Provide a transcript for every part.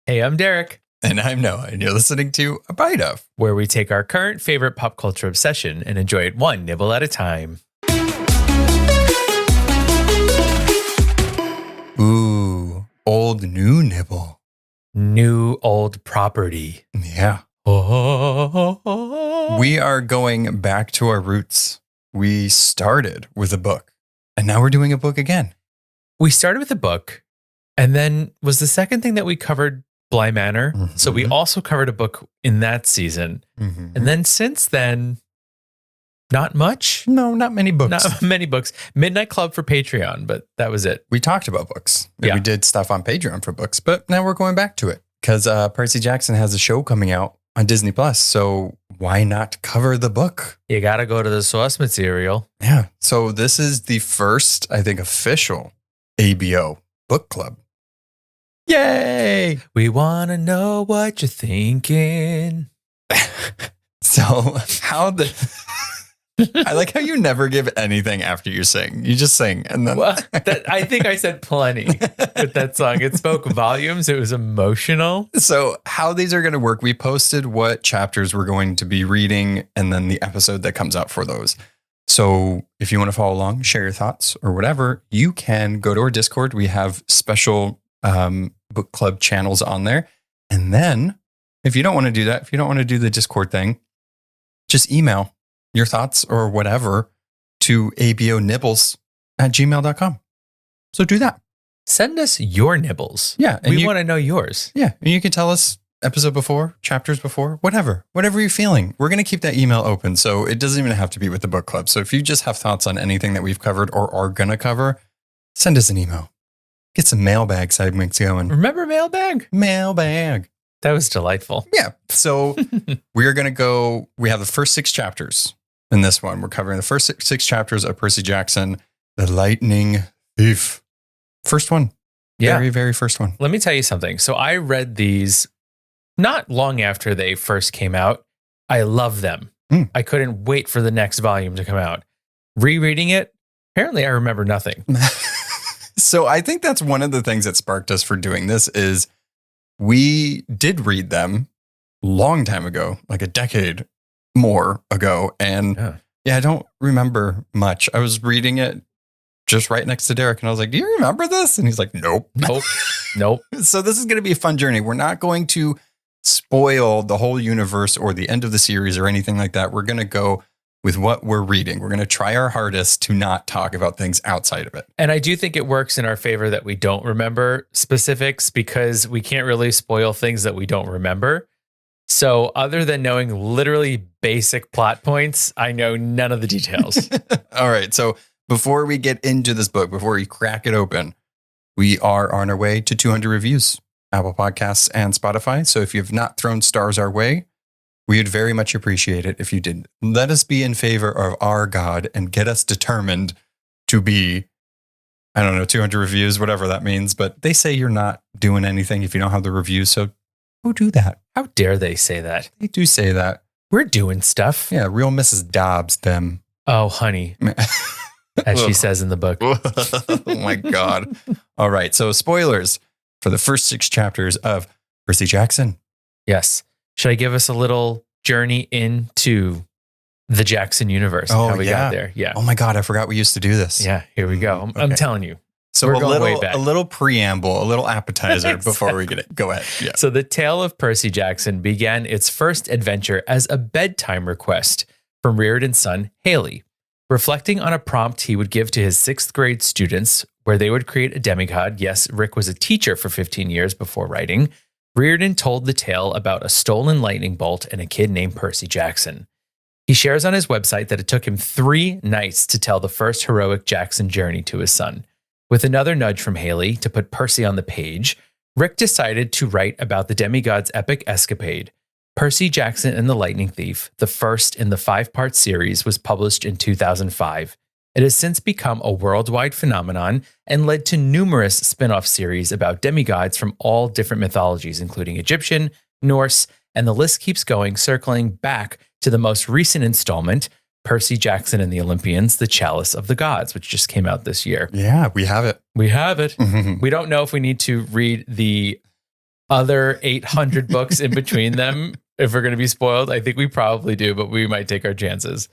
Hey, I'm Derek. And I'm Noah, and you're listening to A Bite Of, where we take our current favorite pop culture obsession and enjoy it one nibble at a time. Ooh, old new nibble. New old property. Yeah. Oh. We are going back to our roots. We started with a book, and now we're doing a book again. We started with a book, and then was the second thing that we covered Bly Manor. Mm-hmm. So we also covered a book in that season. Mm-hmm. And then since then, not much. No, not many books. Not many books. Midnight Club for Patreon, but that was it. We talked about books. Yeah. We did stuff on Patreon for books, but now we're going back to it because Percy Jackson has a show coming out on Disney Plus. So why not cover the book? You got to go to the source material. Yeah. So this is the first, I think, official ABO book club. Yay! We want to know what you're thinking. So I like how you never give anything after you sing. You just sing. And then well, I think I said plenty with that song. It spoke volumes. It was emotional. So how these are going to work, we posted what chapters we're going to be reading and then the episode that comes out for those. So if you want to follow along, share your thoughts or whatever, you can go to our Discord. We have special book club channels on there. And then if you don't want to do that, if you don't want to do the Discord thing, just email your thoughts or whatever to abonibbles@gmail.com. So do that. Send us your nibbles. Yeah. And we want to know yours. Yeah. And you can tell us episode before, chapters before, whatever you're feeling. We're going to keep that email open. So it doesn't even have to be with the book club. So if you just have thoughts on anything that we've covered or are going to cover, send us an email. Get some mailbag segments going. Remember mailbag? Mailbag. That was delightful. Yeah. So we are going to go, we have the first 6 chapters in this one. We're covering the first six chapters of Percy Jackson, The Lightning Thief. First one. Yeah. Very, very first one. Let me tell you something. So I read these not long after they first came out. I love them. I couldn't wait for the next volume to come out. Rereading it, apparently I remember nothing. So I think that's one of the things that sparked us for doing this is we did read them long time ago, like a decade more ago. And yeah, I don't remember much. I was reading it just right next to Derek and I was like, do you remember this? And he's like, nope. Nope. So this is going to be a fun journey. We're not going to spoil the whole universe or the end of the series or anything like that. We're going to go with what we're reading. We're going to try our hardest to not talk about things outside of it. And I do think it works in our favor that we don't remember specifics because we can't really spoil things that we don't remember. So other than knowing literally basic plot points, I know none of the details. All right. So before we get into this book, before we crack it open, we are on our way to 200 reviews, Apple Podcasts and Spotify. So if you've not thrown stars our way, we would very much appreciate it if you did. Let us be in favor of our God and get us determined to be, 200 reviews, whatever that means. But they say you're not doing anything if you don't have the reviews. So go do that. How dare they say that? They do say that. We're doing stuff. Yeah, real Mrs. Dobbs, them. Oh, honey, as she says in the book. Oh, my God. All right. So spoilers for the first 6 chapters of Percy Jackson. Yes. Should I give us a little journey into the Jackson universe? Oh, how we got there? Yeah. Oh my God, I forgot we used to do this. Yeah, here we go. I'm telling you. So we're a going way back. little preamble, a little appetizer Exactly. before we get it. Go ahead. Yeah. So the tale of Percy Jackson began its first adventure as a bedtime request from Reardon's son, Haley, reflecting on a prompt he would give to his 6th grade students where they would create a demigod. Yes, Rick was a teacher for 15 years before writing. Reardon told the tale about a stolen lightning bolt and a kid named Percy Jackson. He shares on his website that it took him 3 nights to tell the first heroic Jackson journey to his son. With another nudge from Haley to put Percy on the page, Rick decided to write about the demigod's epic escapade. Percy Jackson and the Lightning Thief, the first in the 5-part series, was published in 2005. It has since become a worldwide phenomenon and led to numerous spin-off series about demigods from all different mythologies, including Egyptian, Norse, and the list keeps going, circling back to the most recent installment, Percy Jackson and the Olympians, The Chalice of the Gods, which just came out this year. Yeah, we have it. We have it. We don't know if we need to read the other 800 books in between them if we're going to be spoiled. I think we probably do, but we might take our chances.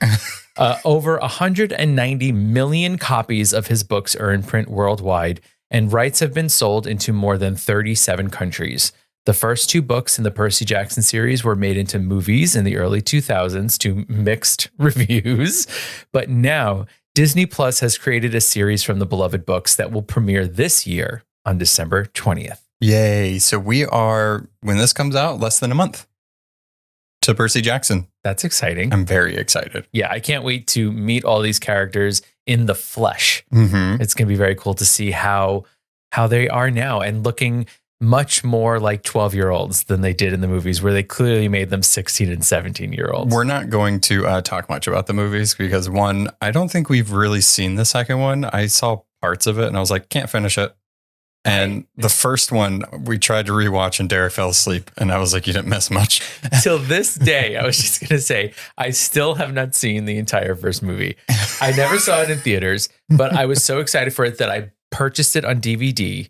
Over 190 million copies of his books are in print worldwide, and rights have been sold into more than 37 countries. The first two books in the Percy Jackson series were made into movies in the early 2000s to mixed reviews, but now Disney Plus has created a series from the beloved books that will premiere this year on December 20th. Yay. So we are, when this comes out, less than a month to Percy Jackson. That's exciting. I'm very excited. Yeah, I can't wait to meet all these characters in the flesh. Mm-hmm. It's going to be very cool to see how they are now and looking much more like 12-year-olds than they did in the movies, where they clearly made them 16 and 17-year-olds. We're not going to talk much about the movies because, one, I don't think we've really seen the second one. I saw parts of it and I was like, can't finish it. And the first one we tried to rewatch and Derek fell asleep. And I was like, you didn't miss much. Till this day, I was just going to say, I still have not seen the entire first movie. I never saw it in theaters, but I was so excited for it that I purchased it on DVD.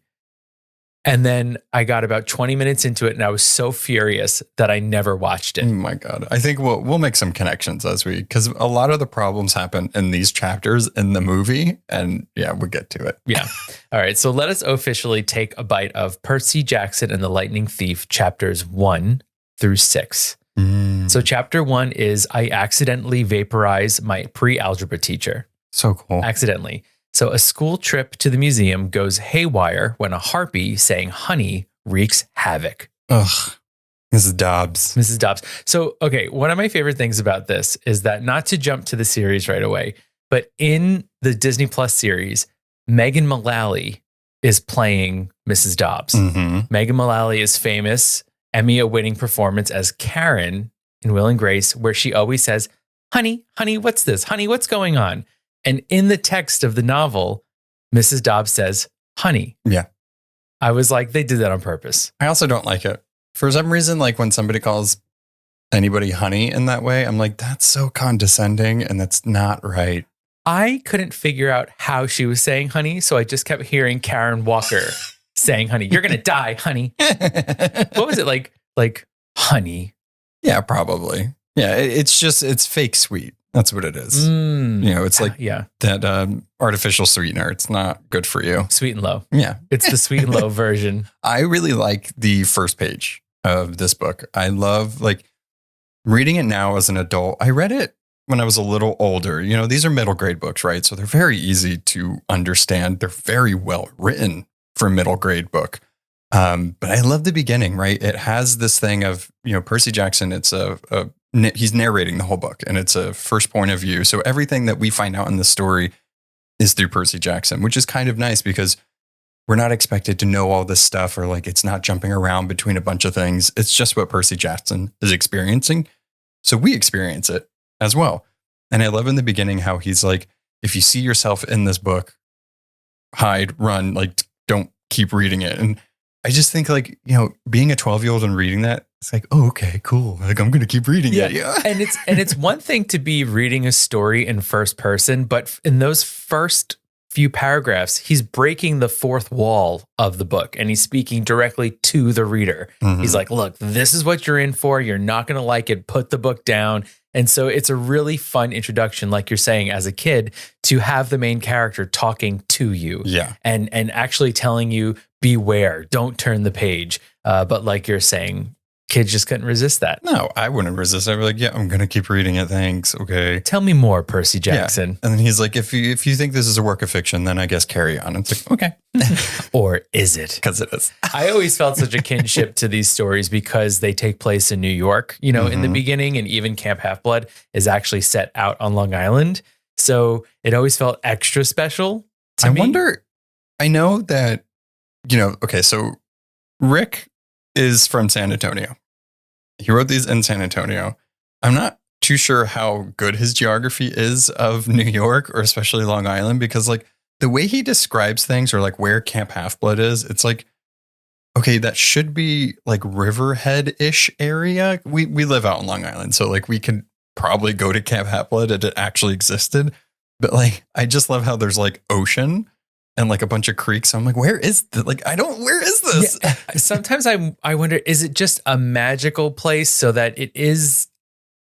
And then I got about 20 minutes into it and I was so furious that I never watched it. Oh my God. I think we'll make some connections because a lot of the problems happen in these chapters in the movie. And yeah, we'll get to it. Yeah. All right. So let us officially take a bite of Percy Jackson and the Lightning Thief, chapters 1 through 6. So chapter 1 is I accidentally vaporize my pre-algebra teacher. So cool. Accidentally. So a school trip to the museum goes haywire when a harpy saying honey wreaks havoc. Ugh. Mrs. Dobbs. So, okay, one of my favorite things about this is that, not to jump to the series right away, but in the Disney Plus series, Megan Mullally is playing Mrs. Dobbs. Mm-hmm. Megan Mullally is famous, Emmy-winning performance as Karen in Will and Grace, where she always says, honey, what's this? Honey, what's going on? And in the text of the novel, Mrs. Dobbs says, honey. Yeah. I was like, they did that on purpose. I also don't like it. For some reason, like when somebody calls anybody honey in that way, I'm like, that's so condescending and that's not right. I couldn't figure out how she was saying honey, so I just kept hearing Karen Walker saying honey. You're going to die, honey. What was it like honey? Yeah, probably. Yeah, it's fake sweet. That's what it is. It's like that artificial sweetener. It's not good for you. Sweet and low. Yeah. It's the sweet and low version. I really like the first page of this book. I love reading it now as an adult. I read it when I was a little older. These are middle grade books, right? So they're very easy to understand. They're very well written for a middle grade book. But I love the beginning, right? It has this thing of, Percy Jackson. It's he's narrating the whole book and it's a first point of view. So everything that we find out in the story is through Percy Jackson, which is kind of nice because we're not expected to know all this stuff or it's not jumping around between a bunch of things. It's just what Percy Jackson is experiencing. So we experience it as well. And I love in the beginning how he's like, if you see yourself in this book, hide, run, don't keep reading it. And I just think being a 12-year-old and reading that, it's like, oh, okay, cool. I'm going to keep reading it. Yeah. And it's one thing to be reading a story in first person, but in those first few paragraphs, he's breaking the fourth wall of the book and he's speaking directly to the reader. Mm-hmm. He's like, look, this is what you're in for. You're not going to like it. Put the book down. And so it's a really fun introduction, like you're saying, as a kid, to have the main character talking to you. Yeah. And actually telling you, beware, don't turn the page. But like you're saying, kids just couldn't resist that. No, I wouldn't resist. I'd be like, yeah, I'm going to keep reading it. Thanks. Okay. Tell me more, Percy Jackson. Yeah. And then he's like, if you think this is a work of fiction, then I guess carry on. It's like, okay. Or is it? Because it is. I always felt such a kinship to these stories because they take place in New York, in the beginning, and even Camp Half-Blood is actually set out on Long Island. So it always felt extra special to me. I wonder, I know that, okay, so Rick is from San Antonio. He wrote these in San Antonio. I'm not too sure how good his geography is of New York or especially Long Island because the way he describes things or where Camp Half-Blood is, it's like, okay, that should be Riverhead-ish area. We live out in Long Island, so we could probably go to Camp Half-Blood if it actually existed. But I just love how there's ocean, and like a bunch of creeks. I'm like, where is where is this? Yeah. Sometimes I wonder, is it just a magical place so that it is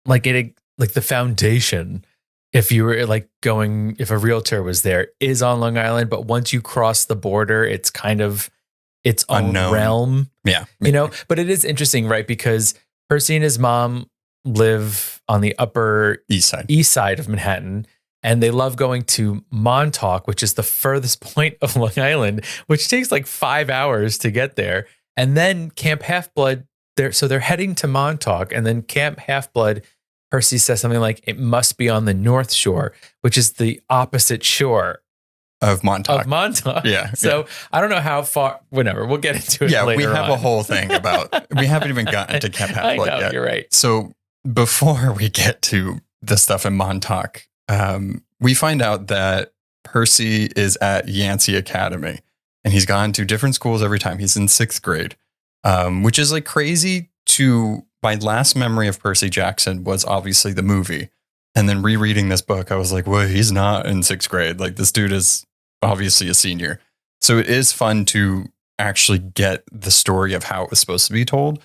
like the foundation, if you were like going, if a realtor was there, is on Long Island, but once you cross the border, it's kind of its own Unknown realm. Yeah. But it is interesting, right? Because Percy and his mom live on the upper east side of Manhattan, and they love going to Montauk, which is the furthest point of Long Island, which takes like 5 hours to get there. And then Camp Half-Blood, they're heading to Montauk, and then Camp Half-Blood, Percy says something like, it must be on the North Shore, which is the opposite shore of Montauk. Yeah. So I don't know how far, whatever, we'll get into it later we have on. a whole thing about, we haven't even gotten to Camp Half-Blood I know, yet. You're right. So before we get to the stuff in Montauk, we find out that Percy is at Yancey Academy, and he's gone to different schools every time. He's in 6th grade, which is like crazy. My last memory of Percy Jackson was obviously the movie. And then rereading this book, I was like, well, he's not in 6th grade. Like, this dude is obviously a senior. So it is fun to actually get the story of how it was supposed to be told.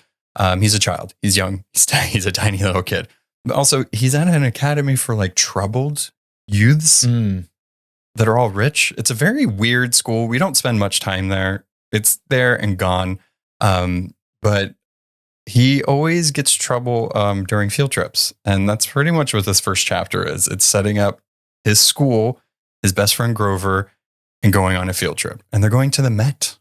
He's a child. He's young. He's a tiny little kid. But also, he's at an academy for like troubled youths that are all rich. It's a very weird school. We don't spend much time there. It's there and gone. But he always gets trouble during field trips. And that's pretty much what this first chapter is. It's setting up his school, his best friend Grover, and going on a field trip. And they're going to the Met.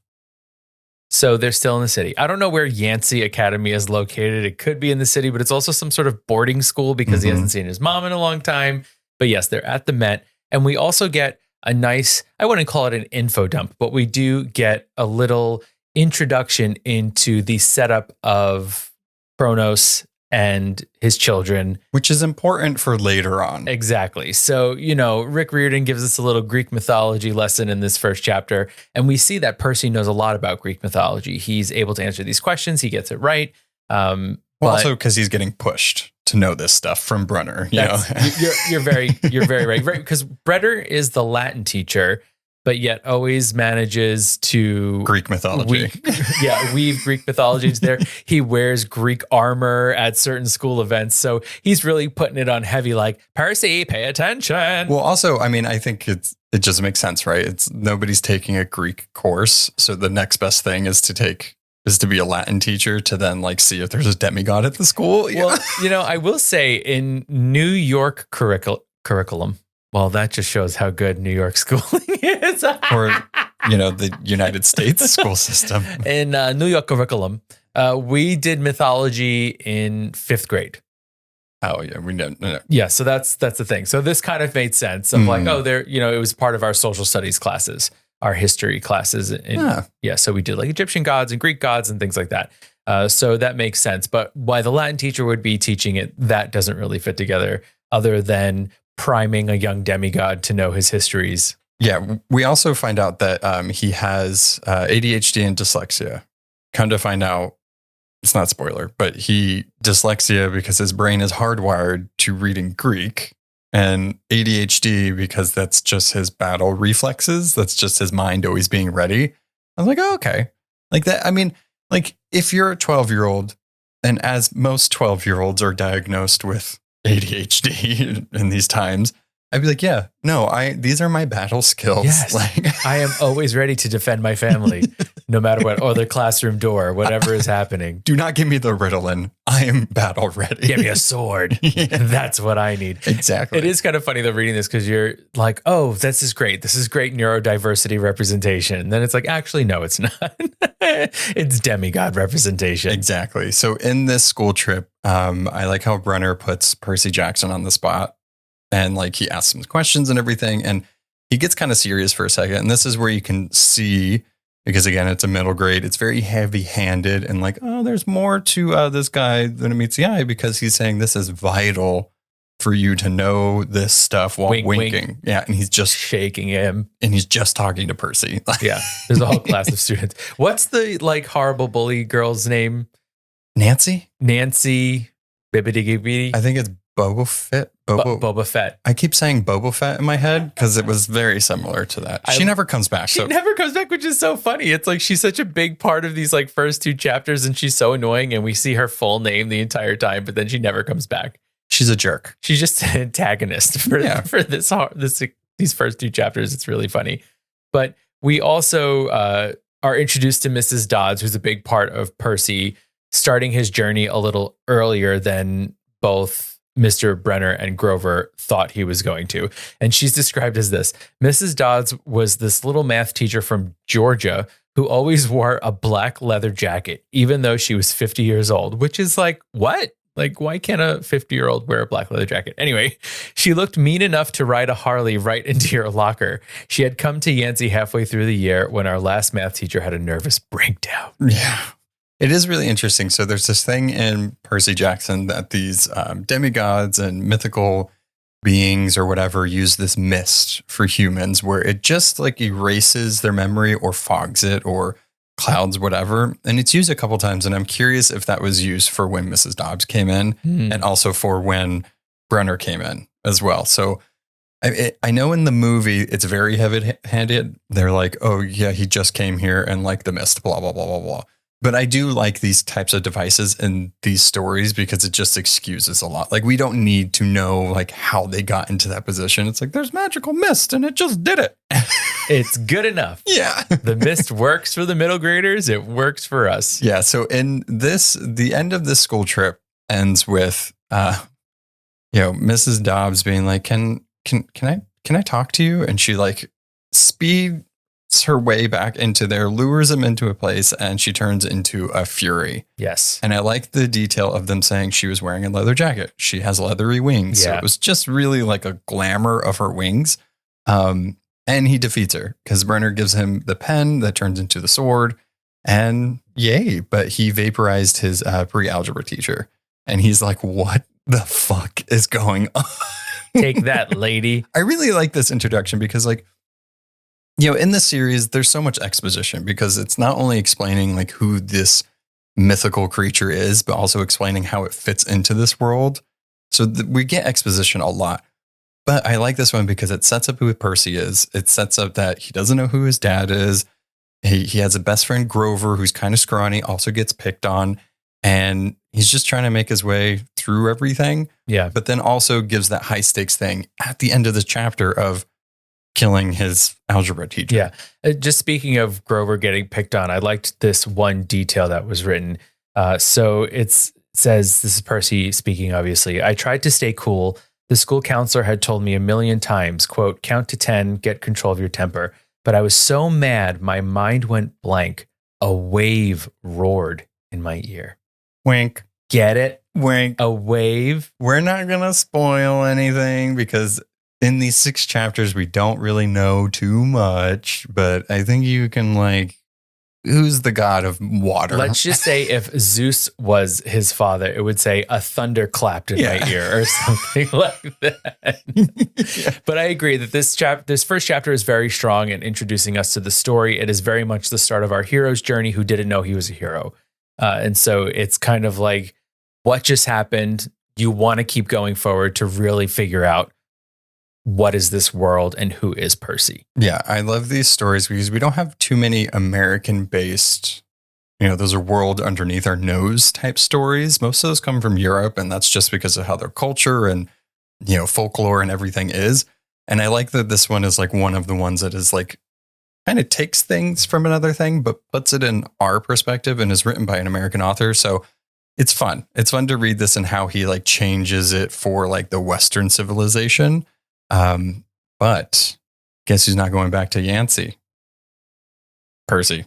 So they're still in the city. I don't know where Yancey Academy is located. It could be in the city, but it's also some sort of boarding school because he hasn't seen his mom in a long time. But yes, they're at the Met. And we also get a nice, I wouldn't call it an info dump, but we do get a little introduction into the setup of Kronos and his children, which is important for later on. Exactly. So, Rick Riordan gives us a little Greek mythology lesson in this first chapter, and we see that Percy knows a lot about Greek mythology. He's able to answer these questions. He gets it right. Also because he's getting pushed to know this stuff from Brunner. You're very right. Right, because Brunner is the Latin teacher, but yet always manages to Greek mythology. Weave Greek mythologies there. He wears Greek armor at certain school events. So he's really putting it on heavy, like, Percy, pay attention. Well, also, I mean, I think it just makes sense, right? Nobody's taking a Greek course. So the next best thing is to be a Latin teacher to then like see if there's a demigod at the school. Well, I will say in New York curriculum, well, that just shows how good New York schooling is. Or, the United States school system. In New York curriculum, we did mythology in 5th grade. Oh, yeah. We know. No. Yeah. So that's the thing. So this kind of made sense. I'm like, it was part of our social studies classes, our history classes. So we did like Egyptian gods and Greek gods and things like that. So that makes sense. But why the Latin teacher would be teaching it, that doesn't really fit together, other than priming a young demigod to know his histories. Yeah, we also find out that he has ADHD and dyslexia. Come to find out, it's not spoiler, but dyslexia because his brain is hardwired to reading Greek, and ADHD because that's just his battle reflexes. That's just his mind always being ready. I was like, oh, okay. Like that. I mean, like if you're a 12-year-old, and as most 12-year-olds are diagnosed with ADHD in these times, I'd be like, yeah, no, these are my battle skills. Yes. I am always ready to defend my family, no matter what, or the classroom door, whatever is happening. Do not give me the Ritalin. I am battle ready. Give me a sword. Yeah. That's what I need. Exactly. It is kind of funny though reading this because you're like, oh, this is great. This is great neurodiversity representation. And then it's like, actually, no, it's not. It's demigod representation. Exactly. So in this school trip, I like how Brunner puts Percy Jackson on the spot. And like he asks him questions and everything, and he gets kind of serious for a second. And this is where you can see, because again, it's a middle grade, it's very heavy handed and like, oh, there's more to this guy than it meets the eye, because he's saying this is vital for you to know this stuff while winking. Wink. Yeah. And he's just shaking him, and he's just talking to Percy. Yeah. There's a whole class of students. What's the like horrible bully girl's name? Nancy? Bibbidi Gibbidi. I think it's Boba Fett. Boba Fett. I keep saying Boba Fett in my head because it was very similar to that. She never comes back. She never comes back, which is so funny. It's like she's such a big part of these like first two chapters, and she's so annoying, and we see her full name the entire time, but then she never comes back. She's a jerk. She's just an antagonist for these first two chapters. It's really funny. But we also are introduced to Mrs. Dodds, who's a big part of Percy starting his journey a little earlier than both Mr. Brenner and Grover thought he was going to. And she's described as this. Mrs. Dodds was this little math teacher from Georgia who always wore a black leather jacket, even though she was 50 years old, which is like, what? Like, why can't a 50-year-old wear a black leather jacket? Anyway, she looked mean enough to ride a Harley right into your locker. She had come to Yancey halfway through the year when our last math teacher had a nervous breakdown. Yeah. It is really interesting. So there's this thing in Percy Jackson that these demigods and mythical beings or whatever use this mist for humans where it just like erases their memory or fogs it or clouds, whatever. And it's used a couple times. And I'm curious if that was used for when Mrs. Dobbs came in and also for when Brenner came in as well. So I know in the movie, it's very heavy-handed. They're like, oh, yeah, he just came here and like the mist, blah, blah, blah, blah, blah. But I do like these types of devices in these stories because it just excuses a lot. Like we don't need to know like how they got into that position. It's like there's magical mist and it just did it. It's good enough. Yeah. The mist works for the middle graders. It works for us. Yeah. So in this, the end of this school trip ends with, Mrs. Dobbs being like, can I talk to you? And she like speeds her way back into there, lures him into a place, and she turns into a fury. Yes. And I like the detail of them saying she was wearing a leather jacket. She has leathery wings. Yeah. So it was just really like a glamour of her wings. And he defeats her because Brenner gives him the pen that turns into the sword. And yay, but he vaporized his pre-algebra teacher. And he's like, what the fuck is going on? Take that, lady. I really like this introduction because like, in this series, there's so much exposition because it's not only explaining like who this mythical creature is, but also explaining how it fits into this world. So we get exposition a lot. But I like this one because it sets up who Percy is. It sets up that he doesn't know who his dad is. He has a best friend, Grover, who's kind of scrawny, also gets picked on. And he's just trying to make his way through everything. Yeah. But then also gives that high stakes thing at the end of the chapter of killing his algebra teacher. Yeah. Just speaking of Grover getting picked on, I liked this one detail that was written. So it says, this is Percy speaking, obviously. I tried to stay cool. The school counselor had told me 1,000,000 times, quote, count to 10, get control of your temper. But I was so mad, my mind went blank. A wave roared in my ear. Wink. Get it? Wink. A wave. We're not going to spoil anything because in these 6 chapters, we don't really know too much, but I think you can like, who's the god of water? Let's just say if Zeus was his father, it would say a thunder clapped in my ear or something like that. Yeah. But I agree that this first chapter is very strong in introducing us to the story. It is very much the start of our hero's journey who didn't know he was a hero. And so it's kind of like what just happened. You want to keep going forward to really figure out what is this world and who is Percy. Yeah, I love these stories because we don't have too many American-based, those are world underneath our nose type stories. Most of those come from Europe, and that's just because of how their culture and, folklore and everything is. And I like that this one is like one of the ones that is like kind of takes things from another thing, but puts it in our perspective and is written by an American author. So it's fun. It's fun to read this and how he like changes it for like the Western civilization. But guess who's not going back to Yancey? Percy.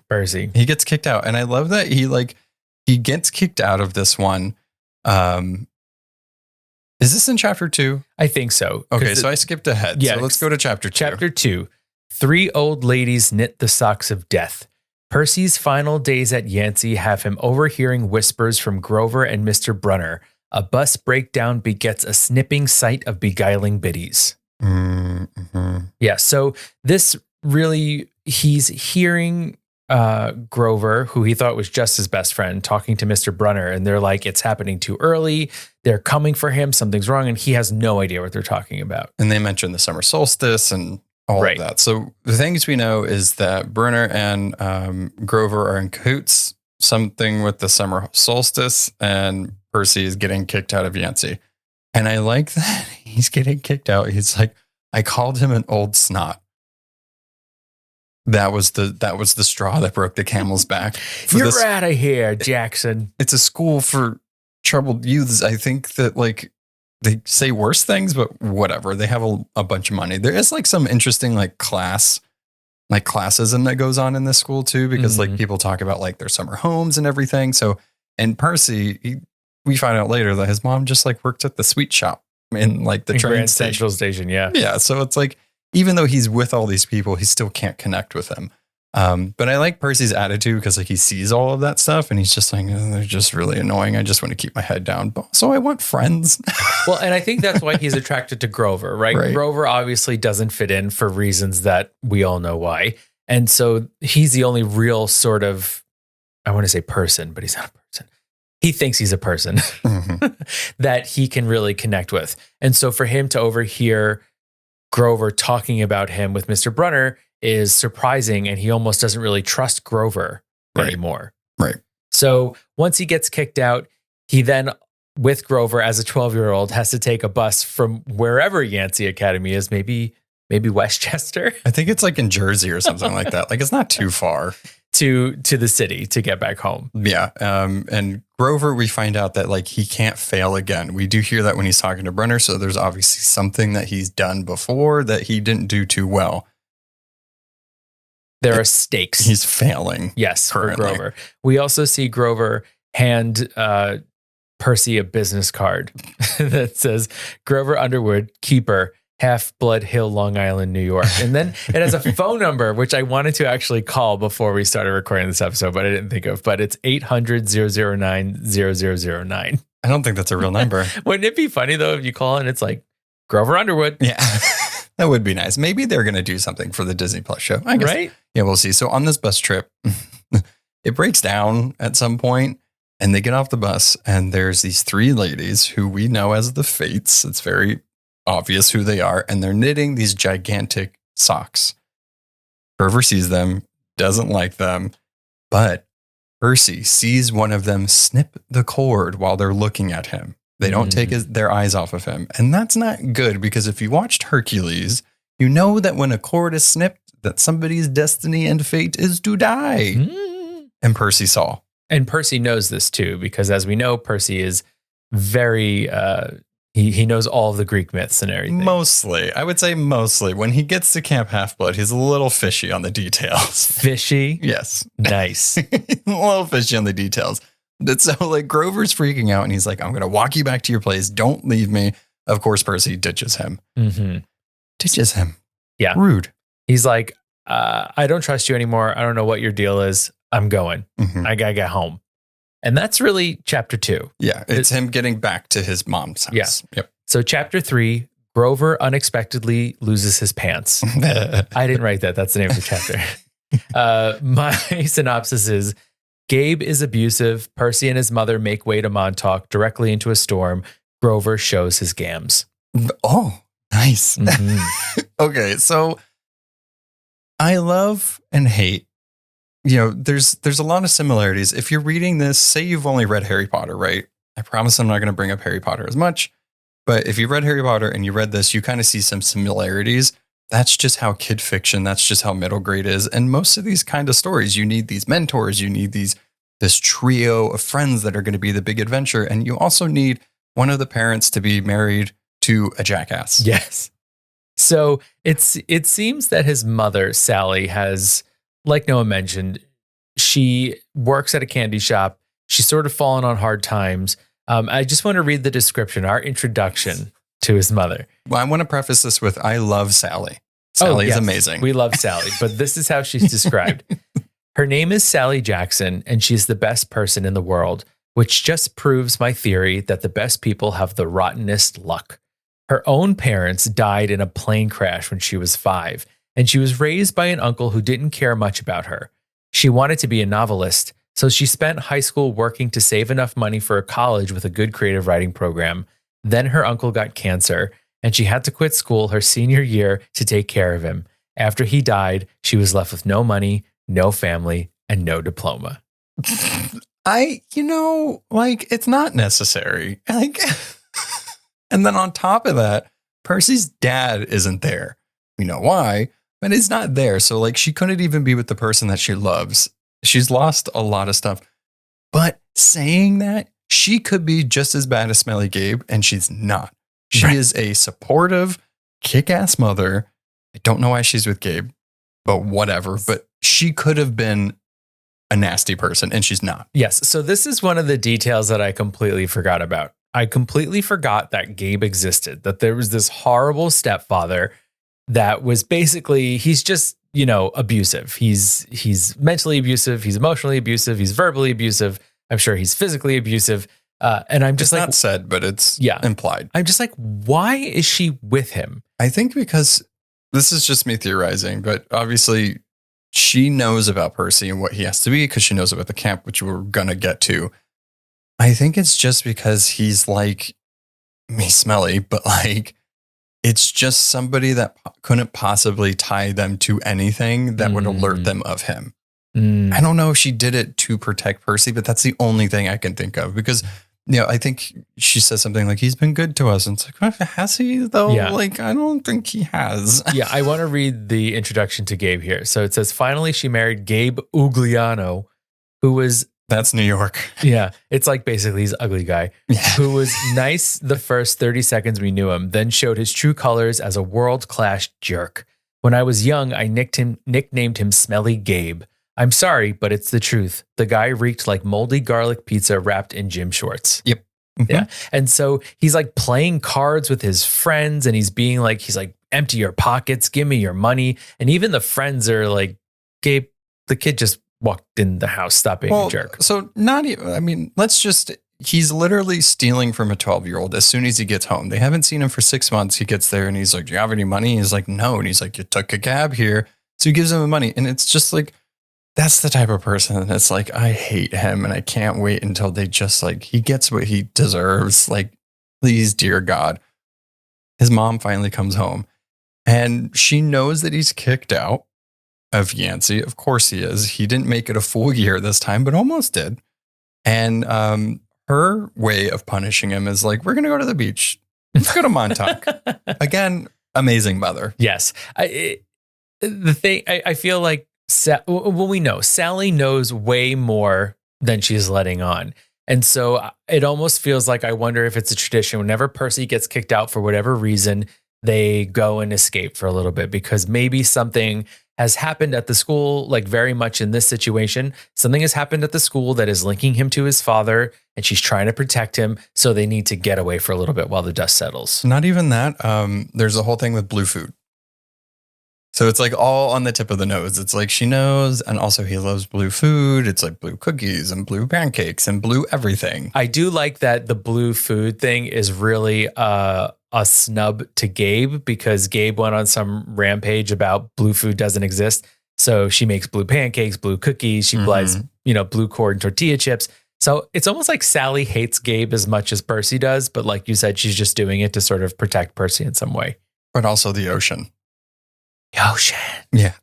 He gets kicked out. And I love that he gets kicked out of this one. Is this in chapter 2? I think so. Okay, so I skipped ahead. Yeah, so let's go to chapter 2. Chapter 2. 3 old ladies knit the socks of death. Percy's final days at Yancey have him overhearing whispers from Grover and Mr. Brunner. A bus breakdown begets a snipping sight of beguiling biddies. Mm-hmm. Yeah, so this really, he's hearing Grover, who he thought was just his best friend, talking to Mr. Brunner, and they're like, it's happening too early. They're coming for him. Something's wrong. And he has no idea what they're talking about. And they mentioned the summer solstice and all of that. So the things we know is that Brunner and Grover are in cahoots, something with the summer solstice, and Percy is getting kicked out of Yancey. And I like that he's getting kicked out. He's like, I called him an old snot. That was the straw that broke the camel's back. You're out of here, Jackson. It's a school for troubled youths. I think that like they say worse things, but whatever. They have a bunch of money. There is like some interesting like classism that goes on in this school too, because like people talk about like their summer homes and everything. So, and Percy, we find out later that his mom just like worked at the sweet shop in like the train Grand station. Central Station. Yeah. Yeah. So it's like, even though he's with all these people, he still can't connect with them. But I like Percy's attitude because like he sees all of that stuff and he's just like, they're just really annoying. I just want to keep my head down. So I want friends. Well, and I think that's why he's attracted to Grover, right? Grover obviously doesn't fit in for reasons that we all know why. And so he's the only real sort of, I want to say person, but he's not a person. He thinks he's a person that he can really connect with. And so for him to overhear Grover talking about him with Mr. Brunner is surprising, and he almost doesn't really trust Grover anymore. Right. So once he gets kicked out, he then, with Grover as a 12-year-old, has to take a bus from wherever Yancey Academy is, maybe Westchester. I think it's like in Jersey or something like that. Like it's not too far. To the city to get back home. Yeah. And Grover, we find out that like he can't fail again. We do hear that when he's talking to Brunner. So there's obviously something that he's done before that he didn't do too well. There are stakes. He's failing. Yes, currently. for Grover. We also see Grover hand Percy a business card that says Grover Underwood, keeper, Half-Blood Hill, Long Island, New York. And then it has a phone number, which I wanted to actually call before we started recording this episode, but I didn't think of. But it's 800-009-0009. I don't think that's a real number. Wouldn't it be funny, though, if you call and it's like Grover Underwood? Yeah, that would be nice. Maybe they're going to do something for the Disney Plus show. I guess. Right? Yeah, we'll see. So on this bus trip, it breaks down at some point and they get off the bus and there's these three ladies who we know as the Fates. It's very obvious who they are, and they're knitting these gigantic socks. Grover sees them, doesn't like them, but Percy sees one of them snip the cord while they're looking at him. They don't take their eyes off of him. And that's not good, because if you watched Hercules, you know that when a cord is snipped, that somebody's destiny and fate is to die. And Percy saw. And Percy knows this too, because as we know, Percy is very... He knows all of the Greek myths and everything. Mostly. I would say mostly. When he gets to Camp Half-Blood, he's a little fishy on the details. Fishy? Yes. Nice. A little fishy on the details. But so like Grover's freaking out and he's like, I'm going to walk you back to your place. Don't leave me. Of course, Percy ditches him. Ditches him. Yeah. Rude. He's like, I don't trust you anymore. I don't know what your deal is. I'm going. I got to get home. And that's really chapter 2. Yeah, it's him getting back to his mom's house. Yeah. Yep. So chapter 3, Grover unexpectedly loses his pants. I didn't write that. That's the name of the chapter. My synopsis is, Gabe is abusive. Percy and his mother make way to Montauk directly into a storm. Grover shows his gams. Oh, nice. Okay, so I love and hate. You know, there's a lot of similarities. If you're reading this, say you've only read Harry Potter, right? I promise I'm not going to bring up Harry Potter as much. But if you read Harry Potter and you read this, you kind of see some similarities. That's just how kid fiction, that's just how middle grade is. And most of these kind of stories, you need these mentors, you need this trio of friends that are going to be the big adventure. And you also need one of the parents to be married to a jackass. Yes. So it seems that his mother, Sally, has... like Noah mentioned, she works at a candy shop. She's sort of fallen on hard times. I just want to read the description, our introduction to his mother. Well, I want to preface this with, I love Sally. Sally is amazing. We love Sally, but this is how she's described. Her name is Sally Jackson, and she's the best person in the world, which just proves my theory that the best people have the rottenest luck. Her own parents died in a plane crash when she was 5. And she was raised by an uncle who didn't care much about her. She wanted to be a novelist, so she spent high school working to save enough money for a college with a good creative writing program. Then her uncle got cancer, and she had to quit school her senior year to take care of him. After he died, she was left with no money, no family, and no diploma. It's not necessary. And then on top of that, Percy's dad isn't there. We know why, but he's not there. So like she couldn't even be with the person that she loves. She's lost a lot of stuff. But saying that, she could be just as bad as Smelly Gabe, and she's not. She is a supportive, kick-ass mother. I don't know why she's with Gabe, but whatever. But she could have been a nasty person, and she's not. Yes. So this is one of the details that I completely forgot about. I completely forgot that Gabe existed, that there was this horrible stepfather that was basically, he's just, abusive. He's mentally abusive. He's emotionally abusive. He's verbally abusive. I'm sure he's physically abusive. And I'm just it's not said, but it's implied. I'm just like, why is she with him? I think because this is just me theorizing, but obviously she knows about Percy and what he has to be because she knows about the camp, which we're going to get to. I think it's just because he's like me, Smelly, but like it's just somebody that couldn't possibly tie them to anything that would alert them of him. I don't know if she did it to protect Percy, but that's the only thing I can think of because, I think she says something like, he's been good to us. And it's like, has he though? Yeah. Like, I don't think he has. Yeah. I want to read the introduction to Gabe here. So it says, finally, she married Gabe Ugliano, who was... That's New York. Yeah. It's like basically he's an ugly guy who was nice the first 30 seconds we knew him, then showed his true colors as a world-class jerk. When I was young, I nicknamed him Smelly Gabe. I'm sorry, but it's the truth. The guy reeked like moldy garlic pizza wrapped in gym shorts. Yep. Mm-hmm. Yeah. And so he's like playing cards with his friends and he's like, empty your pockets, give me your money. And even the friends are like, Gabe, the kid just walked in the house, stop being a jerk. So not even, he's literally stealing from a 12-year-old as soon as he gets home. They haven't seen him for 6 months. He gets there and he's like, do you have any money? He's like, no. And he's like, you took a cab here. So he gives him the money. And it's just like, that's the type of person that's like, I hate him and I can't wait until they just like, he gets what he deserves. Like, please, dear God. His mom finally comes home and she knows that he's kicked out of Yancey. Of course he is. He didn't make it a full year this time, but almost did. And her way of punishing him is like, we're going to go to the beach. Let's go to Montauk. Again, amazing mother. Yes. I feel like, we know Sally knows way more than she's letting on. And so it almost feels like, I wonder if it's a tradition whenever Percy gets kicked out for whatever reason, they go and escape for a little bit because maybe something has happened at the school, like very much in this situation. Something has happened at the school that is linking him to his father and she's trying to protect him. So they need to get away for a little bit while the dust settles. Not even that. There's a whole thing with blue food. So it's like all on the tip of the nose. It's like she knows. And also he loves blue food. It's like blue cookies and blue pancakes and blue everything. I do like that the blue food thing is really a snub to Gabe because Gabe went on some rampage about blue food doesn't exist. So she makes blue pancakes, blue cookies. She buys, blue corn tortilla chips. So it's almost like Sally hates Gabe as much as Percy does. But like you said, she's just doing it to sort of protect Percy in some way. But also the ocean. The ocean. Yeah.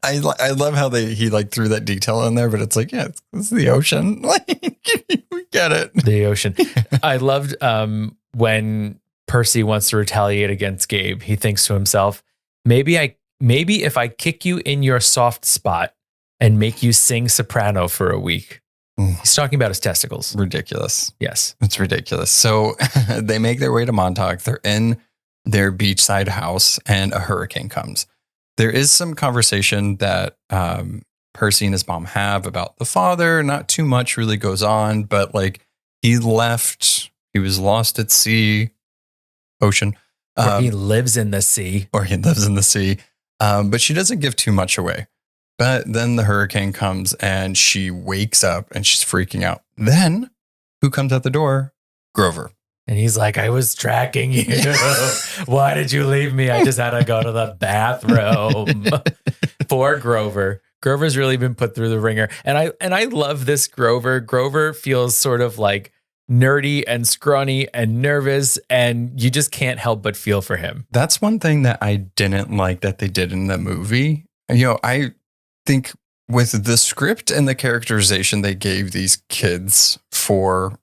I love how he threw that detail in there, but it's like, yeah, it's the ocean. Like, we get it. The ocean. I loved when Percy wants to retaliate against Gabe. He thinks to himself, maybe if I kick you in your soft spot and make you sing soprano for a week. He's talking about his testicles. Ridiculous. Yes. It's ridiculous. So they make their way to Montauk. They're in their beachside house and a hurricane comes. There is some conversation that Percy and his mom have about the father. Not too much really goes on, but like he left, he was lost at sea, ocean. Or he lives in the sea. But she doesn't give too much away. But then the hurricane comes and she wakes up and she's freaking out. Then who comes out the door? Grover. And he's like, I was tracking you. Why did you leave me? I just had to go to the bathroom. Poor Grover. Grover's really been put through the ringer. And I love this Grover. Grover feels sort of like nerdy and scrawny and nervous, and you just can't help but feel for him. That's one thing that I didn't like that they did in the movie. I think with the script and the characterization they gave these kids for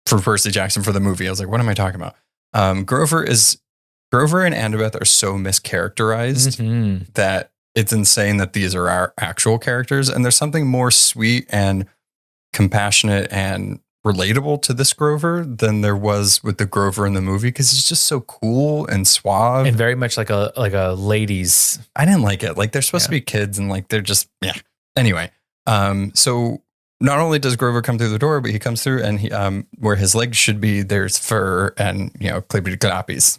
Percy Jackson for the movie, I was like, what am I talking about? Grover and Annabeth are so mischaracterized that it's insane that these are our actual characters. And there's something more sweet and compassionate and relatable to this Grover than there was with the Grover in the movie, because he's just so cool and suave and very much like a ladies. I didn't like it. Like, they're supposed to be kids, and like they're just Anyway, so not only does Grover come through the door, but he comes through, and he where his legs should be, there's fur and clippity clappies.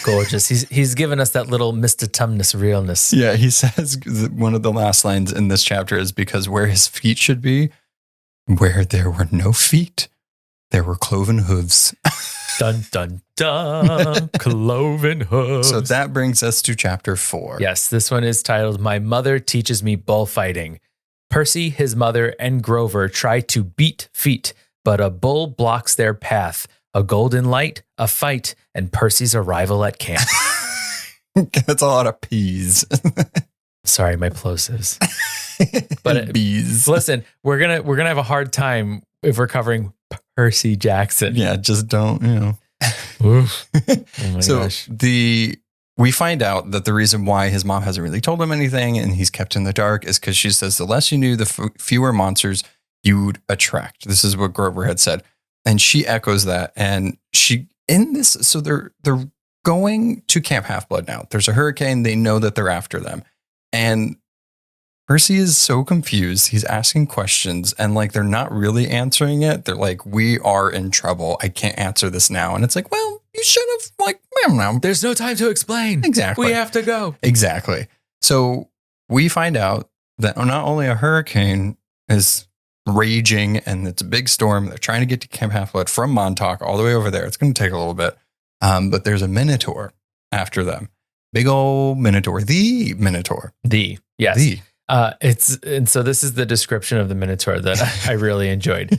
Gorgeous. He's given us that little Mr. Tumnus realness. Yeah, he says one of the last lines in this chapter is, because where his feet should be, where there were no feet, there were cloven hooves. Dun, dun, dun. Cloven hooves. So that brings us to chapter 4. Yes, this one is titled, My Mother Teaches Me Bullfighting. Percy, his mother, and Grover try to beat feet, but a bull blocks their path. A golden light, a fight, and Percy's arrival at camp. That's a lot of peas. Sorry, my plosives. But bees. Listen, we're gonna have a hard time if we're covering Percy Jackson. Yeah, just don't, Oof. Oh my gosh. We find out that the reason why his mom hasn't really told him anything and he's kept in the dark is because she says the less you knew, the fewer monsters you'd attract. This is what Grover had said. And she echoes that. And so they're going to Camp Half-Blood now. There's a hurricane. They know that they're after them. And Percy is so confused. He's asking questions and like they're not really answering it. They're like, we are in trouble. I can't answer this now. And it's like, well, you should have There's no time to explain. Exactly. We have to go. Exactly. So we find out that not only a hurricane is raging and it's a big storm. They're trying to get to Camp Half-Blood from Montauk all the way over there. It's going to take a little bit. But there's a Minotaur after them. Big old Minotaur. The Minotaur. Yes. The. And so this is the description of the Minotaur that I really enjoyed.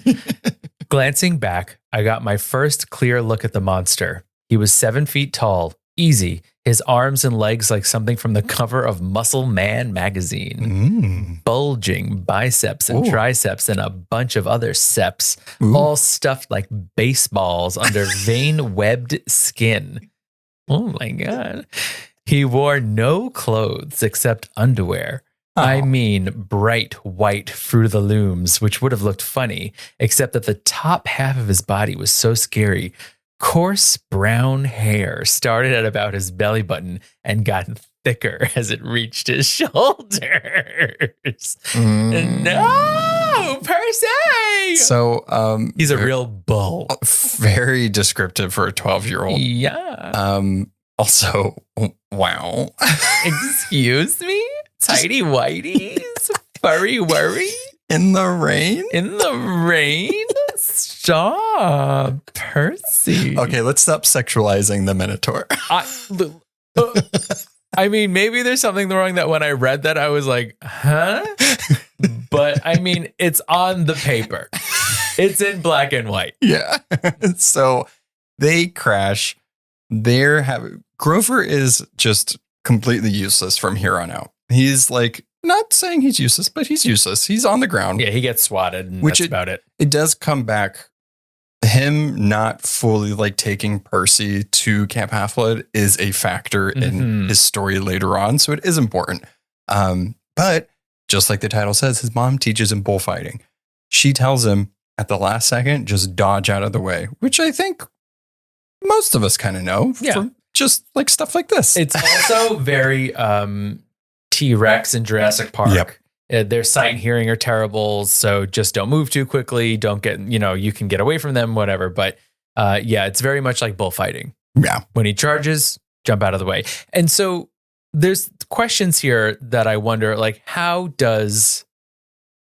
Glancing back, I got my first clear look at the monster. He was 7 feet tall, easy, his arms and legs like something from the cover of Muscle Man magazine. Bulging biceps and triceps and a bunch of other seps, all stuffed like baseballs under vein-webbed skin. Oh my God. He wore no clothes except underwear. I mean, bright white Fruit of the Looms, which would have looked funny, except that the top half of his body was so scary. Coarse brown hair started at about his belly button and got thicker as it reached his shoulders. No, Percy! So he's a real bull. Very descriptive for a 12-year-old. Yeah. Also, wow. Excuse me? Tidy whities? Furry worry? In the rain? In the rain? Stop, Percy. Okay, let's stop sexualizing the Minotaur. I mean, maybe there's something wrong that when I read that, I was like, huh? But I mean, it's on the paper. It's in black and white. Yeah. So they crash. Grover is just completely useless from here on out. He's like, not saying he's useless, but he's useless. He's on the ground. Yeah, he gets swatted, and that's about it. It does come back. Him not fully like taking Percy to Camp Half-Blood is a factor in his story later on. So it is important. But just like the title says, his mom teaches him bullfighting. She tells him at the last second, just dodge out of the way, which I think most of us kind of know from just like stuff like this. It's also very T-Rex in Jurassic Park. Yep. Their sight and hearing are terrible, so just don't move too quickly. Don't get, you can get away from them, whatever. But it's very much like bullfighting. Yeah. When he charges, jump out of the way. And so there's questions here that I wonder, like, how does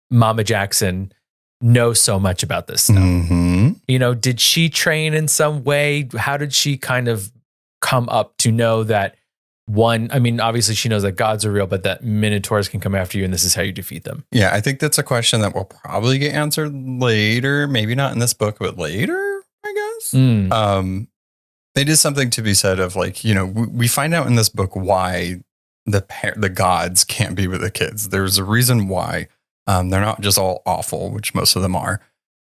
Mama Jackson know so much about this stuff? Did she train in some way? How did she kind of come up to know that one, I mean, obviously she knows that gods are real, but that minotaurs can come after you and this is how you defeat them. Yeah, I think that's a question that will probably get answered later. Maybe not in this book, but later, I guess. It is something to be said of like, you know, we find out in this book why the gods can't be with the kids. There's a reason why. They're not just all awful, which most of them are.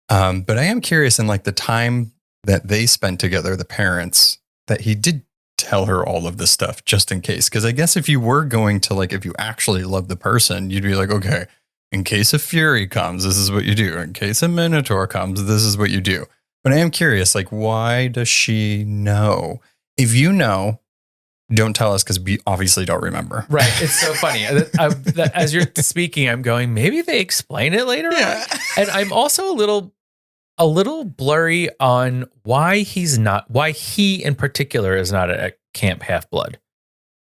But I am curious in like the time that they spent together, the parents, that he did tell her all of this stuff just in case. Because I guess if you were going to like, if you actually love the person, you'd be like, okay, in case a fury comes, this is what you do. In case a minotaur comes, this is what you do. But I am curious, like, why does she know? If you know, don't tell us because we obviously don't remember. Right. It's so funny. As you're speaking, I'm going, maybe they explain it later on. And I'm also a little blurry on why he in particular is not at Camp Half-Blood.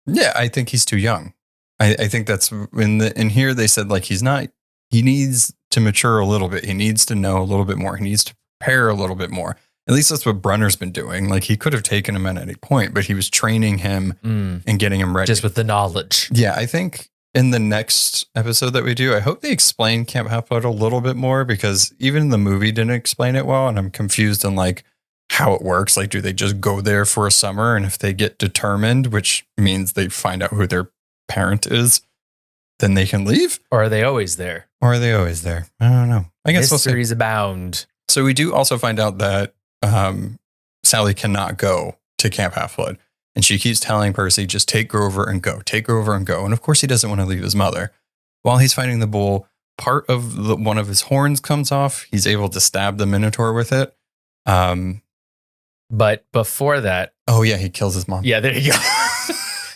Yeah, I think he's too young. I think that's in here they said like he needs to mature a little bit. He needs to know a little bit more. He needs to prepare a little bit more. At least that's what Brunner's been doing. Like he could have taken him at any point, but he was training him and getting him ready. Just with the knowledge. Yeah, I think in the next episode that we do, I hope they explain Camp Half-Blood a little bit more because even the movie didn't explain it well. And I'm confused on like how it works. Like, do they just go there for a summer? And if they get determined, which means they find out who their parent is, then they can leave? Or are they always there? I don't know. I guess mysteries abound. So we do also find out that Sally cannot go to Camp Half-Blood. And she keeps telling Percy, just take Grover and go, take Grover and go. And of course he doesn't want to leave his mother. While he's fighting the bull, part of one of his horns comes off. He's able to stab the Minotaur with it. But before that... Oh yeah, he kills his mom. Yeah, there you go.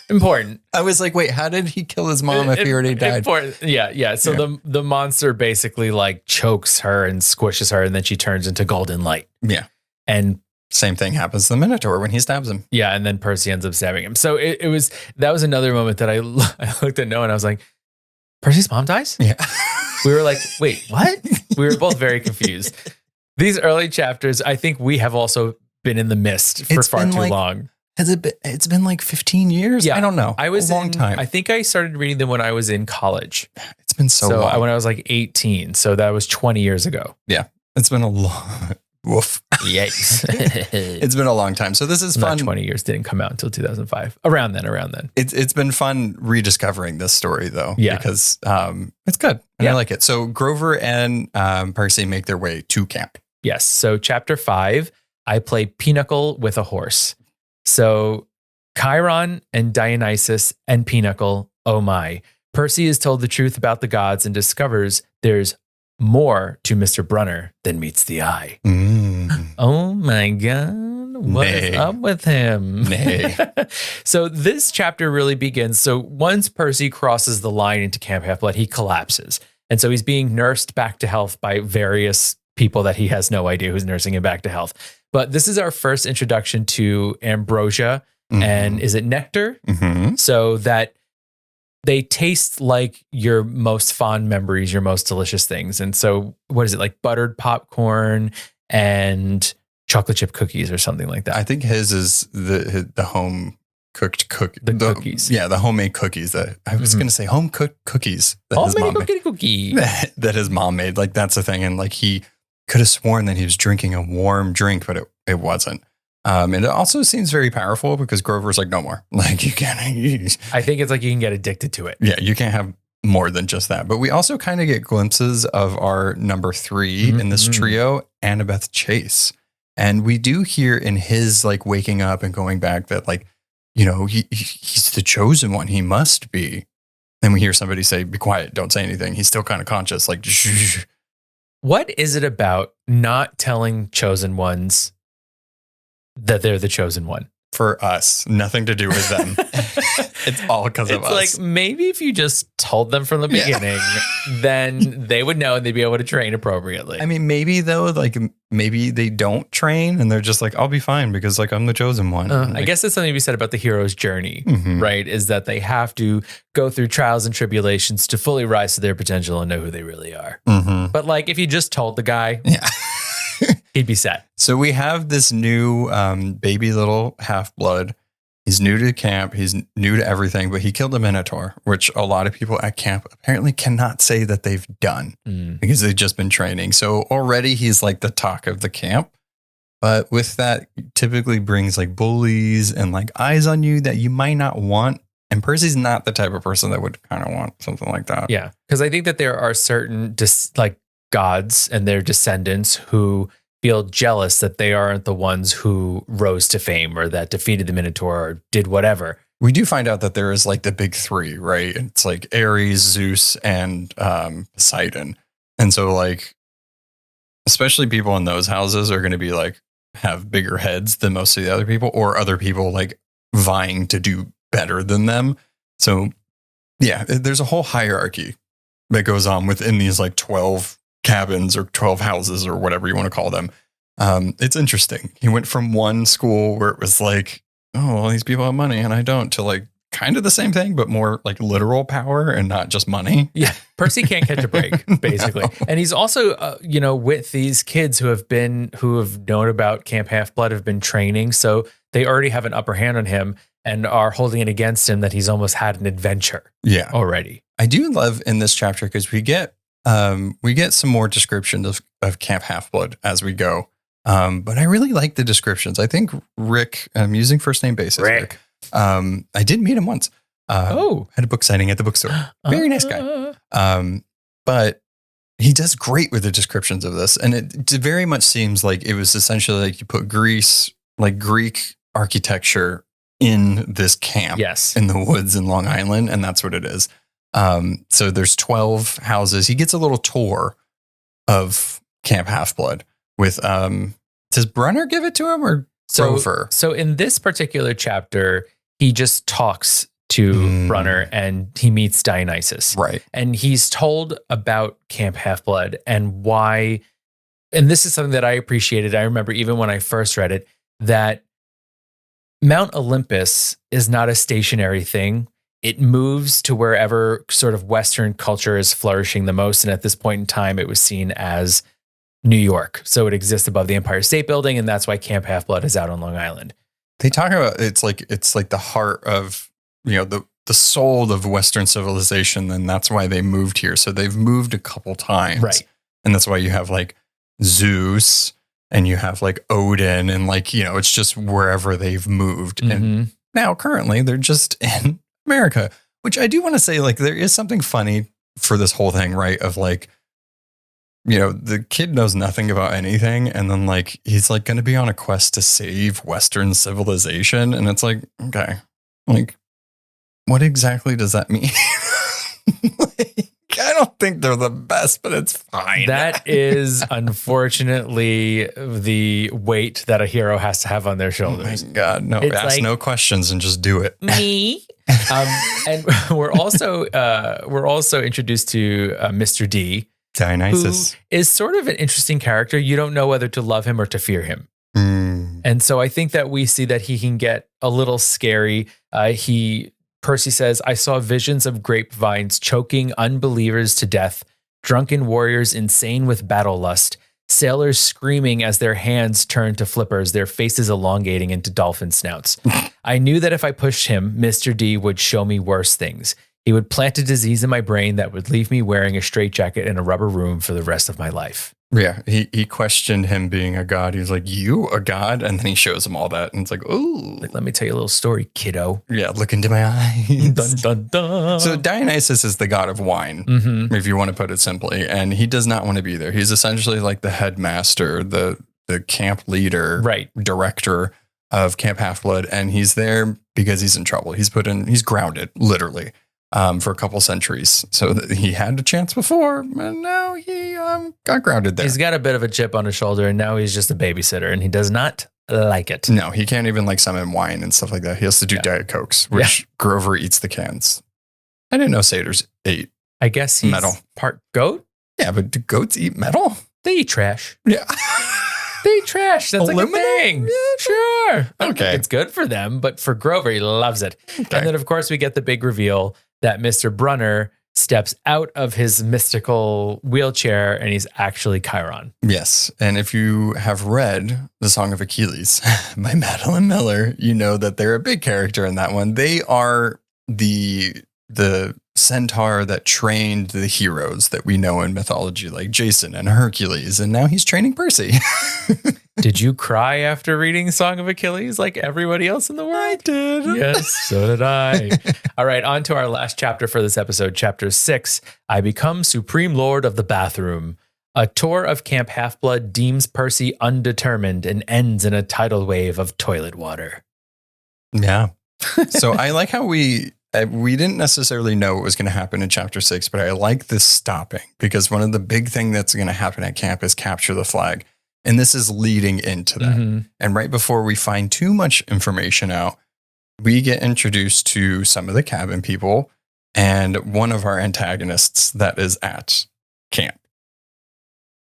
Important. I was like, wait, how did he kill his mom if he already died? Important. Yeah. So the monster basically like chokes her and squishes her and then she turns into golden light. Yeah. And same thing happens to the Minotaur when he stabs him. Yeah, and then Percy ends up stabbing him. So that was another moment that I looked at Noah and I was like, Percy's mom dies? Yeah. We were like, wait, what? We were both very confused. These early chapters, I think we have also been in the mist for far too long. It's been like 15 years? Yeah. I don't know. I was a long time. I think I started reading them when I was in college. It's been so long. When I was like 18. So that was 20 years ago. Yeah. It's been a long... Woof. Yikes. It's been a long time. So this is fun. 20 years didn't come out until 2005. Around then. It's been fun rediscovering this story though. Yeah. Because it's good. And I like it. So Grover and Percy make their way to camp. Yes. So chapter 5, I play Pinochle with a horse. So Chiron and Dionysus and Pinochle, oh my. Percy is told the truth about the gods and discovers there's more to Mr. Brunner than meets the eye. Oh my God. What is up with him? So this chapter really begins. So once Percy crosses the line into Camp Half-Blood, he collapses. And so he's being nursed back to health by various people that he has no idea who's nursing him back to health. But this is our first introduction to ambrosia and is it nectar? So that they taste like your most fond memories, your most delicious things. And so what is it, like buttered popcorn and chocolate chip cookies or something like that? I think his is the home cooked cookies. The cookies. Yeah, the homemade cookies that I was going to say home cooked cookies that his mom cookie. that his mom made. Like that's the thing. And like he could have sworn that he was drinking a warm drink, but it wasn't. And it also seems very powerful because Grover's like, no more. Like you can't. I think it's like you can get addicted to it. Yeah, you can't have more than just that. But we also kind of get glimpses of our number 3 in this trio, Annabeth Chase. And we do hear in his like waking up and going back that like, you know, he's the chosen one. He must be. Then we hear somebody say, be quiet, don't say anything. He's still kind of conscious, like, shh. What is it about not telling chosen ones that they're the chosen one? For us, nothing to do with them. It's all because of us. It's like maybe if you just told them from the beginning, then they would know and they'd be able to train appropriately. I mean, maybe though, like maybe they don't train and they're just like, I'll be fine because like I'm the chosen one. I guess that's something to be said about the hero's journey, right? Is that they have to go through trials and tribulations to fully rise to their potential and know who they really are. But like if you just told the guy, he'd be set. So we have this new baby little half-blood He's new to camp. He's new to everything, but he killed a Minotaur, which a lot of people at camp apparently cannot say that they've done because they've just been training. So already he's like the talk of the camp. But with that, typically brings like bullies and like eyes on you that you might not want. And Percy's not the type of person that would kind of want something like that. Yeah, because I think that there are certain like gods and their descendants who feel jealous that they aren't the ones who rose to fame or that defeated the Minotaur or did whatever. We do find out that there is like the big three, right? It's like Ares, Zeus, and Poseidon. And so like, especially people in those houses are going to be like, have bigger heads than most of the other people, or other people like vying to do better than them. So yeah, there's a whole hierarchy that goes on within these like 12 cabins or 12 houses or whatever you want to call them. It's interesting. He went from one school where it was like, oh, well, these people have money and I don't, to like kind of the same thing, but more like literal power and not just money. Yeah. Percy can't catch a break, basically. No. And he's also, with these kids who have known about Camp Half-Blood, have been training. So they already have an upper hand on him and are holding it against him that he's almost had an adventure already. I do love in this chapter because we get some more descriptions of Camp Half-Blood as we go. But I really like the descriptions. I think Rick, I'm using first name basis. Rick. I did meet him once. Had a book signing at the bookstore. Very nice guy. But he does great with the descriptions of this. And it very much seems like it was essentially like you put Greek architecture in this camp in the woods in Long Island. And that's what it is. So there's 12 houses. He gets a little tour of Camp Half-Blood with, does Brunner give it to him or Grover? So in this particular chapter, he just talks to Brunner and he meets Dionysus. Right. And he's told about Camp Half-Blood and why, and this is something that I appreciated. I remember even when I first read it, that Mount Olympus is not a stationary thing. It moves to wherever sort of Western culture is flourishing the most. And at this point in time, it was seen as New York. So it exists above the Empire State Building. And that's why Camp Half-Blood is out on Long Island. They talk about it's like the heart of, the soul of Western civilization. And that's why they moved here. So they've moved a couple times. Right. And that's why you have like Zeus and you have like Odin and like, it's just wherever they've moved. Mm-hmm. And now currently they're just in America, which I do want to say, like, there is something funny for this whole thing, right? Of like, the kid knows nothing about anything. And then like, he's like going to be on a quest to save Western civilization. And it's like, okay, like, what exactly does that mean? I don't think they're the best, but it's fine. That is unfortunately the weight that a hero has to have on their shoulders. Oh my God, no, it's ask no questions and just do it. Me. And we're also introduced to Mr. D, Dionysus, who is sort of an interesting character. You don't know whether to love him or to fear him. And so I think that we see that he can get a little scary. Percy says, I saw visions of grapevines choking unbelievers to death, drunken warriors insane with battle lust, sailors screaming as their hands turned to flippers, their faces elongating into dolphin snouts. I knew that if I pushed him, Mr. D would show me worse things. He would plant a disease in my brain that would leave me wearing a straitjacket in a rubber room for the rest of my life. Yeah, he questioned him being a god. He was like, you a god? And then he shows him all that. And it's like, ooh. Like, let me tell you a little story, kiddo. Yeah, look into my eyes. Dun, dun, dun. So Dionysus is the god of wine, if you want to put it simply. And he does not want to be there. He's essentially like the headmaster, the camp leader, director of Camp Half-Blood. And he's there because he's in trouble. He's grounded, literally. For a couple centuries. So he had a chance before, and now he got grounded there. He's got a bit of a chip on his shoulder, and now he's just a babysitter, and he does not like it. No, he can't even like summon wine and stuff like that. He has to do Diet Cokes, which Grover eats the cans. I didn't know satyrs ate I guess he's metal. Part goat? Yeah, but do goats eat metal? They eat trash. Yeah. They eat trash. That's aluminum? Like a thing. Yeah, sure. Okay. It's good for them, but for Grover, he loves it. Okay. And then, of course, we get the big reveal that Mr. Brunner steps out of his mystical wheelchair and he's actually Chiron. Yes. And if you have read The Song of Achilles by Madeline Miller, you know that they're a big character in that one. They are the centaur that trained the heroes that we know in mythology, like Jason and Hercules. And now he's training Percy. Did you cry after reading Song of Achilles like everybody else in the world? I did. Yes, so did I. All right, on to our last chapter for this episode, chapter 6. I become Supreme Lord of the Bathroom. A tour of Camp Half-Blood deems Percy undetermined and ends in a tidal wave of toilet water. Yeah. So I like how we didn't necessarily know what was going to happen in chapter 6, but I like this stopping because one of the big things that's going to happen at camp is capture the flag. And this is leading into that. Mm-hmm. And right before we find too much information out, we get introduced to some of the cabin people and one of our antagonists that is at camp.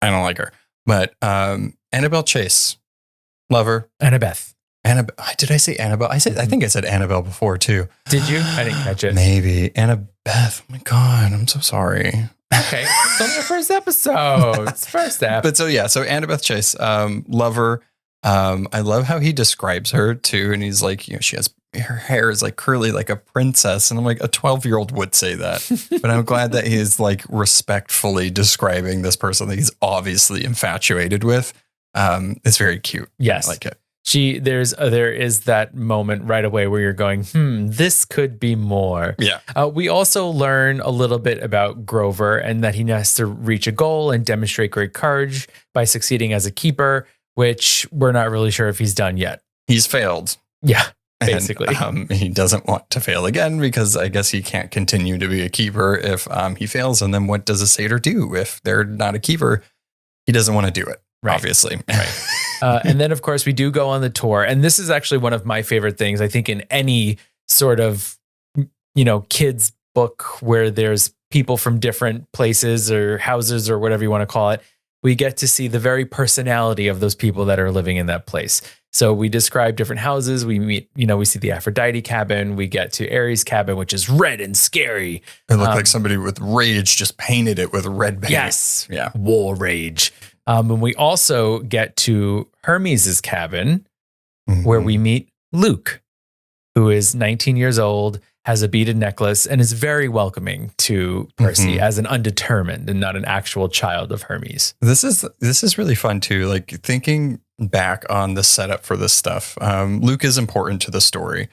I don't like her, but Annabeth Chase, love her. Annabeth. Did I say Annabelle? I think I said Annabelle before too. Did you? I didn't catch it. Maybe. Annabeth. Oh my God, I'm so sorry. Okay. It's only our first episode. It's first episode. But so Annabeth Chase, love her. I love how he describes her too. And he's like, she has, her hair is like curly like a princess. And I'm like, a 12-year-old would say that. But I'm glad that he's like respectfully describing this person that he's obviously infatuated with. It's very cute. Yes. I like it. There is that moment right away where you're going, this could be more. Yeah. We also learn a little bit about Grover and that he has to reach a goal and demonstrate great courage by succeeding as a keeper, which we're not really sure if he's done yet. He's failed. Yeah, basically. And, he doesn't want to fail again because I guess he can't continue to be a keeper if he fails. And then what does a satyr do if they're not a keeper? He doesn't want to do it. Right. Obviously. Right. And then, of course, we do go on the tour. And this is actually one of my favorite things, I think, in any sort of, kids book where there's people from different places or houses or whatever you want to call it. We get to see the very personality of those people that are living in that place. So we describe different houses. We meet, we see the Aphrodite cabin. We get to Ares' cabin, which is red and scary. It looked like somebody with rage just painted it with red paint. Yes. Yeah. War rage. And we also get to Hermes' cabin, where we meet Luke, who is 19 years old, has a beaded necklace, and is very welcoming to Percy as an undetermined and not an actual child of Hermes. This is really fun too. Like thinking back on the setup for this stuff. Luke is important to the story.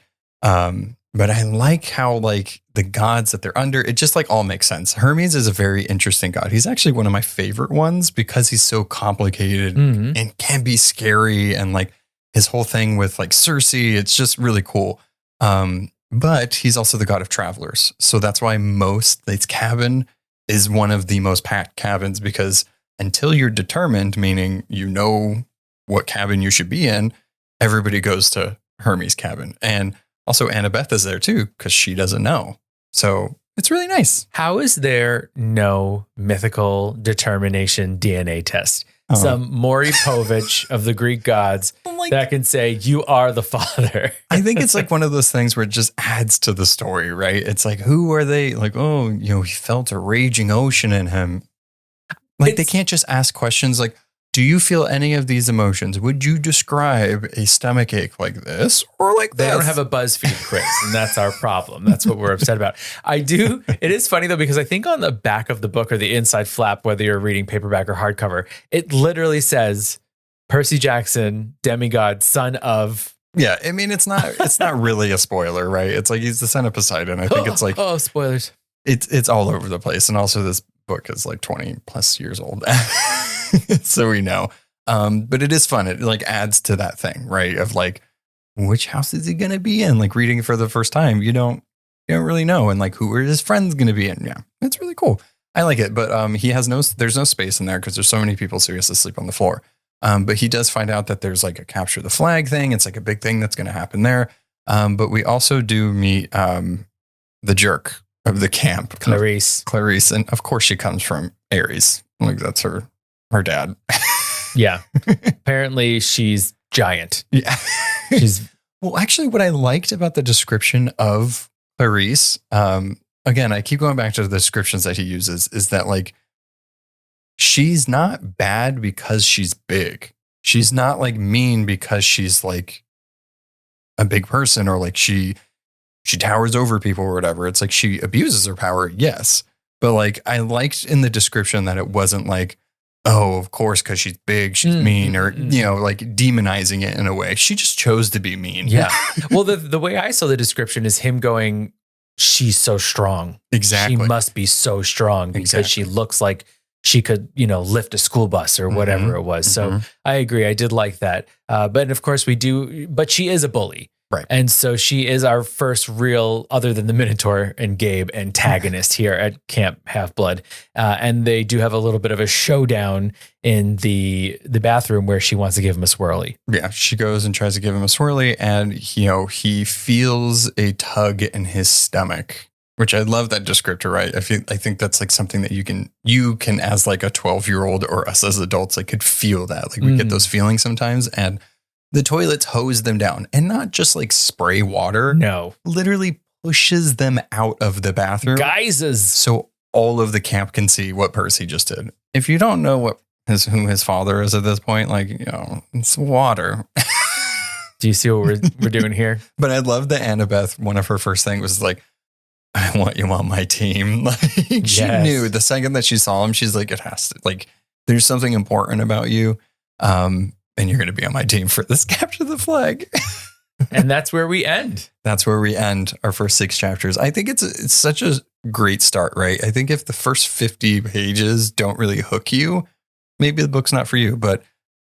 But I like how like the gods that they're under, it just like all makes sense. Hermes is a very interesting god. He's actually one of my favorite ones because he's so complicated and can be scary. And like his whole thing with like Circe, it's just really cool. But he's also the god of travelers. So that's why this cabin is one of the most packed cabins because until you're determined, meaning you know what cabin you should be in, everybody goes to Hermes' cabin. And also, Annabeth is there too, because she doesn't know. So it's really nice. How is there no mythical determination DNA test? Some Maury Povich of the Greek gods that can say, you are the father. I think it's like one of those things where it just adds to the story, right? It's like, who are they? Like, he felt a raging ocean in him. Like, they can't just ask questions like, do you feel any of these emotions? Would you describe a stomach ache like this or like They this? don't have a BuzzFeed quiz, and that's our problem. That's what we're upset about. It is funny, though, because I think on the back of the book or the inside flap, whether you're reading paperback or hardcover, it literally says Percy Jackson, demigod, son of... Yeah, I mean, it's not really a spoiler, right? It's like he's the son of Poseidon. I think it's like... Oh, spoilers. It's all over the place. And also this book is like 20 plus years old. So we know. But it is fun. It like adds to that thing, right? Of like, which house is he going to be in? Like reading it for the first time, you don't really know. And like, who are his friends going to be in? Yeah, it's really cool. I like it. But there's no space in there because there's so many people seriously asleep on the floor. But he does find out that there's like a capture the flag thing. It's like a big thing that's going to happen there. But we also do meet the jerk of the camp, Clarice. And of course she comes from Ares. Like that's her dad. Yeah. Apparently she's giant. Yeah. She's well, actually what I liked about the description of Clarice, again, I keep going back to the descriptions that he uses, is that like, she's not bad because she's big. She's not like mean because she's like a big person, or like she towers over people or whatever. It's like she abuses her power, yes. But like, I liked in the description that it wasn't like, oh, of course, because she's big, she's mean, or, like demonizing it in a way. She just chose to be mean. Yeah. Well, the way I saw the description is him going, she's so strong. Exactly. She must be so strong because she looks like she could, lift a school bus or whatever it was. So I agree. I did like that. But of course but she is a bully. Right. And so she is our first real, other than the Minotaur and Gabe, antagonist here at Camp Half-Blood. And they do have a little bit of a showdown in the bathroom where she wants to give him a swirly. Yeah, she goes and tries to give him a swirly, and he feels a tug in his stomach, which I love that descriptor, right? I think that's like something that you can as like a 12-year-old or us as adults, like could feel that. Like we get those feelings sometimes, and the toilets hose them down, and not just like spray water. No, literally pushes them out of the bathroom. Geysers. So all of the camp can see what Percy just did. If you don't know who his father is at this point, like, it's water. Do you see what we're doing here? But I love that Annabeth, one of her first things was like, I want you on my team. Like she knew the second that she saw him, she's like, it has to, like, there's something important about you. And you're going to be on my team for this capture the flag. And that's where we end. That's where we end our first 6 chapters. I think it's such a great start, right? I think if the first 50 pages don't really hook you, maybe the book's not for you, but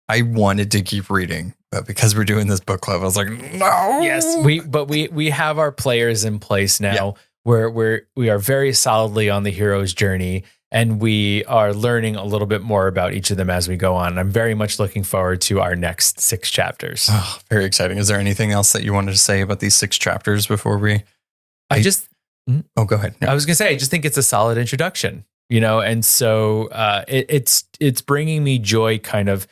I wanted to keep reading. But because we're doing this book club, I was like, no. Yes, we have our players in place now where we are very solidly on the hero's journey. And we are learning a little bit more about each of them as we go on. I'm very much looking forward to our next 6 chapters. Oh, very exciting. Is there anything else that you wanted to say about these 6 chapters before we... Oh, go ahead. No. I was going to say, I just think it's a solid introduction, and so it's bringing me joy, kind of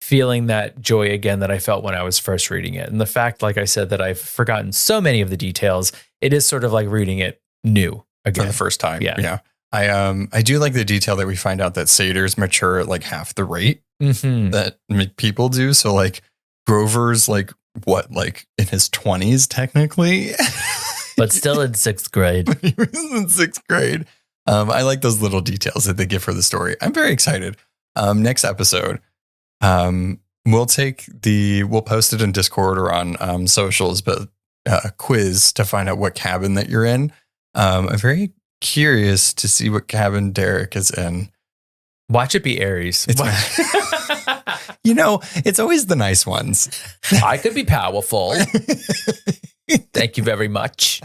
feeling that joy again that I felt when I was first reading it. And the fact, like I said, that I've forgotten so many of the details, it is sort of like reading it new again. For the first time. Yeah. I do like the detail that we find out that satyrs mature at like half the rate that people do. So like Grover's like in his 20s technically, but still in 6th grade. But he was in 6th grade. I like those little details that they give for the story. I'm very excited. Next episode, we'll post it in Discord or on socials, but a quiz to find out what cabin that you're in. I'm very curious to see what cabin Derek is in. Watch it be Aries. It's always the nice ones. I could be powerful. Thank you very much.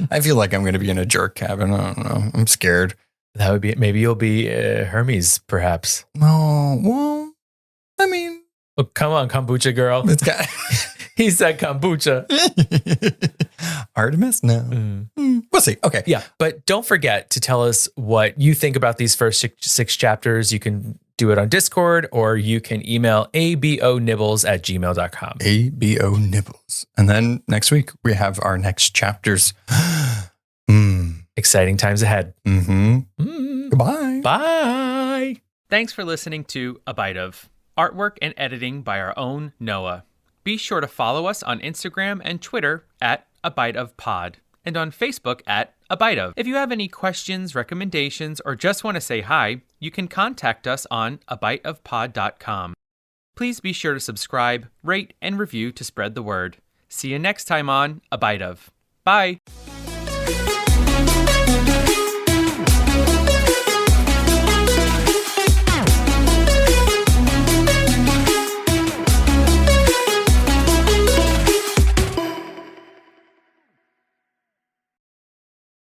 I feel like I'm going to be in a jerk cabin. I don't know. I'm scared. That would be, maybe you'll be Hermes, perhaps. No, well, I mean. Oh, come on, kombucha girl. He said kombucha. Artemis? No. We'll see. Okay. Yeah. But don't forget to tell us what you think about these first 6 chapters. You can do it on Discord, or you can email abonibbles@gmail.com. abonibbles. And then next week, we have our next chapters. Exciting times ahead. Goodbye. Bye. Thanks for listening to A Bite Of. Artwork and editing by our own Noah. Be sure to follow us on Instagram and Twitter at A Bite Of Pod, and on Facebook at A Bite Of. If you have any questions, recommendations, or just want to say hi, you can contact us on abiteofpod.com. Please be sure to subscribe, rate, and review to spread the word. See you next time on A Bite Of. Bye.